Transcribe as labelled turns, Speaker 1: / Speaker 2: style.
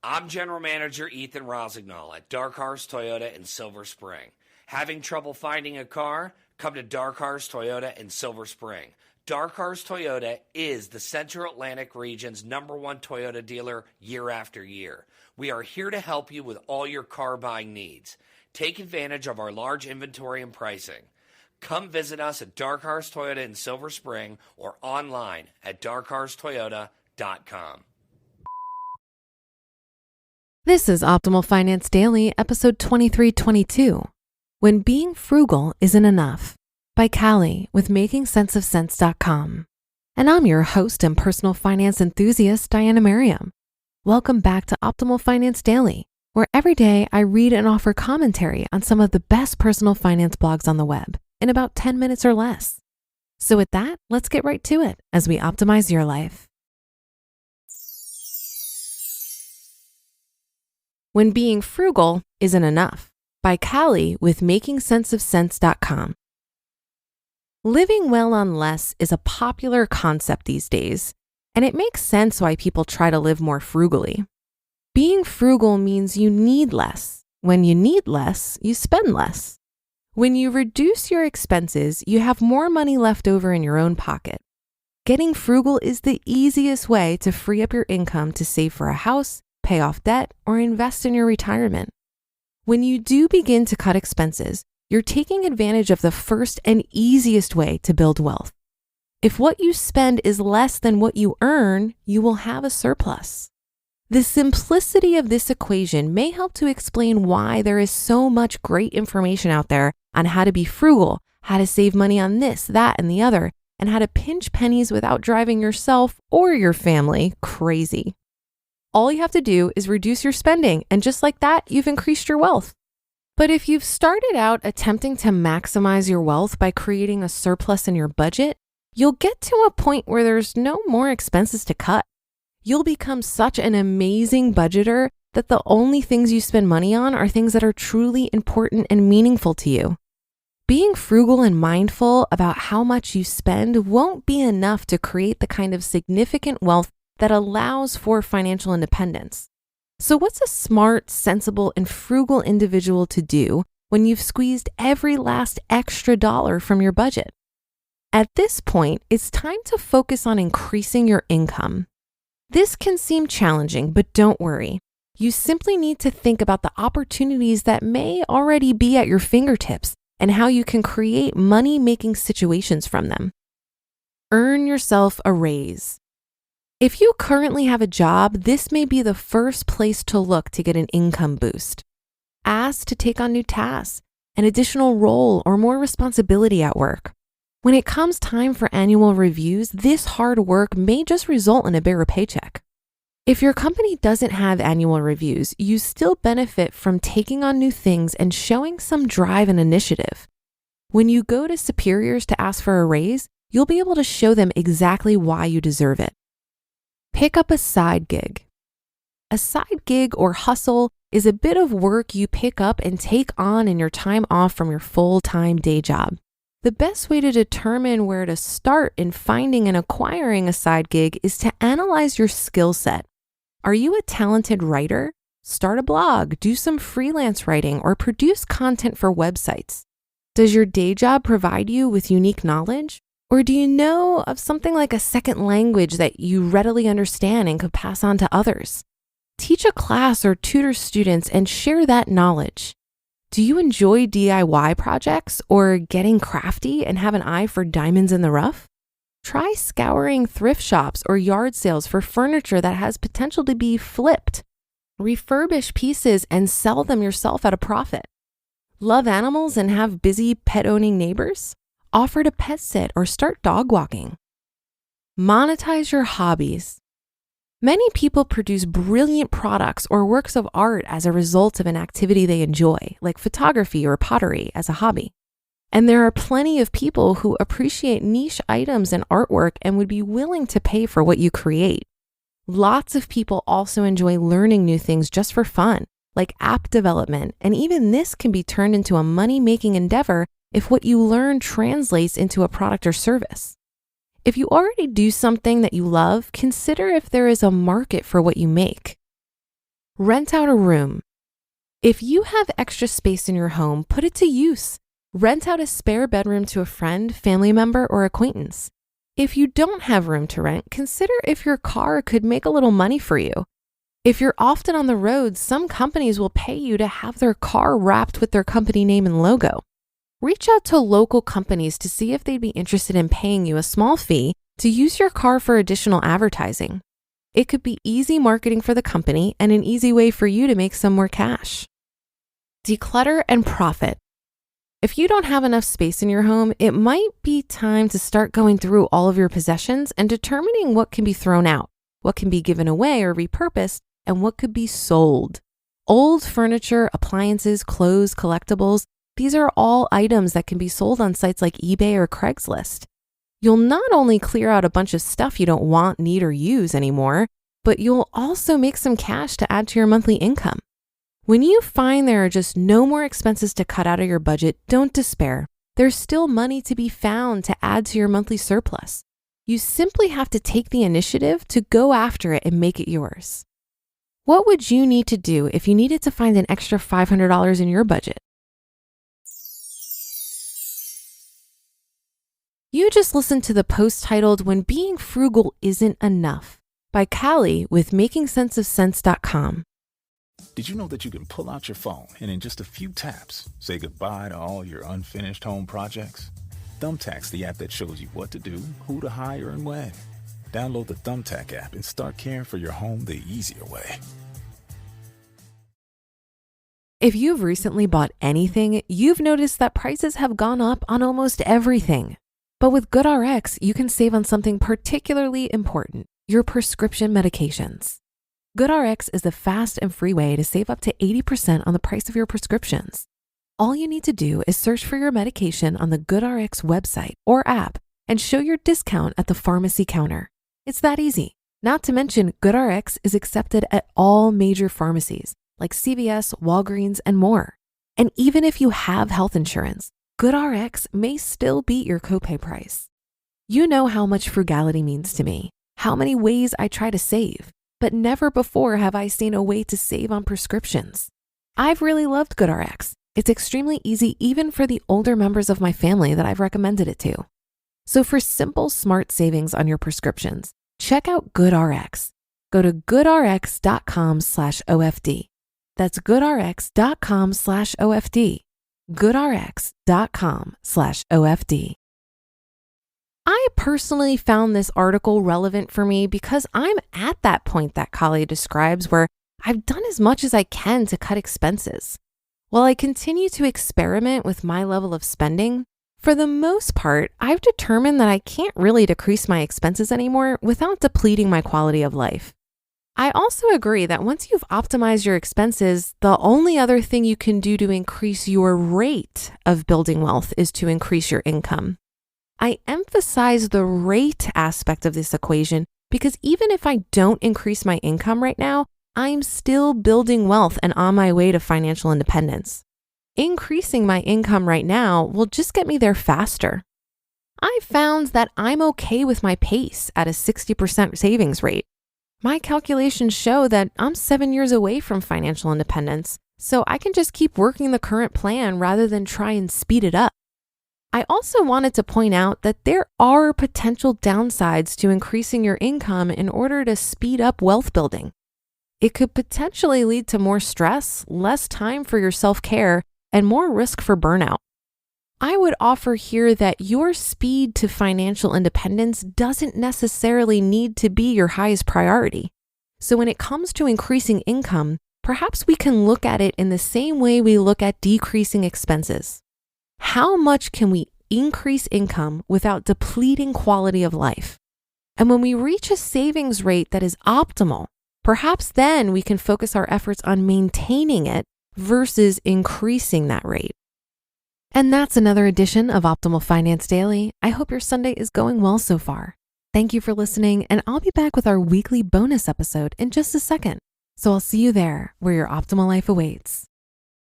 Speaker 1: I'm General Manager Ethan Rosignol at Dark Horse Toyota in Silver Spring. Having trouble finding a car? Come to Dark Horse Toyota in Silver Spring. Dark Horse Toyota is the Central Atlantic region's #1 Toyota dealer year after year. We are here to help you with all your car buying needs. Take advantage of our large inventory and pricing. Come visit us at Dark Horse Toyota in Silver Spring or online at darkhorsetoyota.com.
Speaker 2: This is Optimal Finance Daily, episode 2322. When Being Frugal Isn't Enough, by Callie with MakingSenseOfCents.com. And I'm your host and personal finance enthusiast, Diana Merriam. Welcome back to Optimal Finance Daily, where every day I read and offer commentary on some of the best personal finance blogs on the web in about 10 minutes or less. So with that, let's get right to it as we optimize your life. When Being Frugal Isn't Enough, by Callie with MakingSenseOfCents.com. Living well on less is a popular concept these days, and it makes sense why people try to live more frugally. Being frugal means you need less. When you need less, you spend less. When you reduce your expenses, you have more money left over in your own pocket. Getting frugal is the easiest way to free up your income to save for a house, pay off debt, or invest in your retirement. When you do begin to cut expenses, you're taking advantage of the first and easiest way to build wealth. If what you spend is less than what you earn, you will have a surplus. The simplicity of this equation may help to explain why there is so much great information out there on how to be frugal, how to save money on this, that, and the other, and how to pinch pennies without driving yourself or your family crazy. All you have to do is reduce your spending, and just like that, you've increased your wealth. But if you've started out attempting to maximize your wealth by creating a surplus in your budget, you'll get to a point where there's no more expenses to cut. You'll become such an amazing budgeter that the only things you spend money on are things that are truly important and meaningful to you. Being frugal and mindful about how much you spend won't be enough to create the kind of significant wealth that allows for financial independence. So what's a smart, sensible, and frugal individual to do when you've squeezed every last extra dollar from your budget? At this point, it's time to focus on increasing your income. This can seem challenging, but don't worry. You simply need to think about the opportunities that may already be at your fingertips and how you can create money-making situations from them. Earn yourself a raise. If you currently have a job, this may be the first place to look to get an income boost. Ask to take on new tasks, an additional role, or more responsibility at work. When it comes time for annual reviews, this hard work may just result in a bigger paycheck. If your company doesn't have annual reviews, you still benefit from taking on new things and showing some drive and initiative. When you go to superiors to ask for a raise, you'll be able to show them exactly why you deserve it. Pick up a side gig. A side gig or hustle is a bit of work you pick up and take on in your time off from your full-time day job. The best way to determine where to start in finding and acquiring a side gig is to analyze your skill set. Are you a talented writer? Start a blog, do some freelance writing, or produce content for websites. Does your day job provide you with unique knowledge? Or do you know of something like a second language that you readily understand and could pass on to others? Teach a class or tutor students and share that knowledge. Do you enjoy DIY projects or getting crafty and have an eye for diamonds in the rough? Try scouring thrift shops or yard sales for furniture that has potential to be flipped. Refurbish pieces and sell them yourself at a profit. Love animals and have busy pet-owning neighbors? Offer to pet sit or start dog walking. Monetize your hobbies. Many people produce brilliant products or works of art as a result of an activity they enjoy, like photography or pottery as a hobby. And there are plenty of people who appreciate niche items and artwork and would be willing to pay for what you create. Lots of people also enjoy learning new things just for fun, like app development, and even this can be turned into a money-making endeavor if what you learn translates into a product or service. If you already do something that you love, consider if there is a market for what you make. Rent out a room. If you have extra space in your home, put it to use. Rent out a spare bedroom to a friend, family member, or acquaintance. If you don't have room to rent, consider if your car could make a little money for you. If you're often on the road, some companies will pay you to have their car wrapped with their company name and logo. Reach out to local companies to see if they'd be interested in paying you a small fee to use your car for additional advertising. It could be easy marketing for the company and an easy way for you to make some more cash. Declutter and profit. If you don't have enough space in your home, it might be time to start going through all of your possessions and determining what can be thrown out, what can be given away or repurposed, and what could be sold. Old furniture, appliances, clothes, collectibles, these are all items that can be sold on sites like eBay or Craigslist. You'll not only clear out a bunch of stuff you don't want, need, or use anymore, but you'll also make some cash to add to your monthly income. When you find there are just no more expenses to cut out of your budget, don't despair. There's still money to be found to add to your monthly surplus. You simply have to take the initiative to go after it and make it yours. What would you need to do if you needed to find an extra $500 in your budget? You just listened to the post titled "When Being Frugal Isn't Enough" by Callie with MakingSenseOfSense.com.
Speaker 3: Did you know that you can pull out your phone and in just a few taps, say goodbye to all your unfinished home projects? Thumbtack's the app that shows you what to do, who to hire, and when. Download the Thumbtack app and start caring for your home the easier way.
Speaker 2: If you've recently bought anything, you've noticed that prices have gone up on almost everything. But with GoodRx, you can save on something particularly important: your prescription medications. GoodRx is the fast and free way to save up to 80% on the price of your prescriptions. All you need to do is search for your medication on the GoodRx website or app and show your discount at the pharmacy counter. It's that easy. Not to mention, GoodRx is accepted at all major pharmacies like CVS, Walgreens, and more. And even if you have health insurance, GoodRx may still beat your copay price. You know how much frugality means to me, how many ways I try to save, but never before have I seen a way to save on prescriptions. I've really loved GoodRx. It's extremely easy even for the older members of my family that I've recommended it to. So for simple, smart savings on your prescriptions, check out GoodRx. Go to goodrx.com/OFD. That's goodrx.com/OFD. goodrx.com/OFD. I personally found this article relevant for me because I'm at that point that Callie describes where I've done as much as I can to cut expenses. While I continue to experiment with my level of spending, for the most part, I've determined that I can't really decrease my expenses anymore without depleting my quality of life. I also agree that once you've optimized your expenses, the only other thing you can do to increase your rate of building wealth is to increase your income. I emphasize the rate aspect of this equation because even if I don't increase my income right now, I'm still building wealth and on my way to financial independence. Increasing my income right now will just get me there faster. I found that I'm okay with my pace at a 60% savings rate. My calculations show that I'm 7 years away from financial independence, so I can just keep working the current plan rather than try and speed it up. I also wanted to point out that there are potential downsides to increasing your income in order to speed up wealth building. It could potentially lead to more stress, less time for your self-care, and more risk for burnout. I would offer here that your speed to financial independence doesn't necessarily need to be your highest priority. So when it comes to increasing income, perhaps we can look at it in the same way we look at decreasing expenses. How much can we increase income without depleting quality of life? And when we reach a savings rate that is optimal, perhaps then we can focus our efforts on maintaining it versus increasing that rate. And that's another edition of Optimal Finance Daily. I hope your Sunday is going well so far. Thank you for listening, and I'll be back with our weekly bonus episode in just a second. So I'll see you there where your optimal life awaits.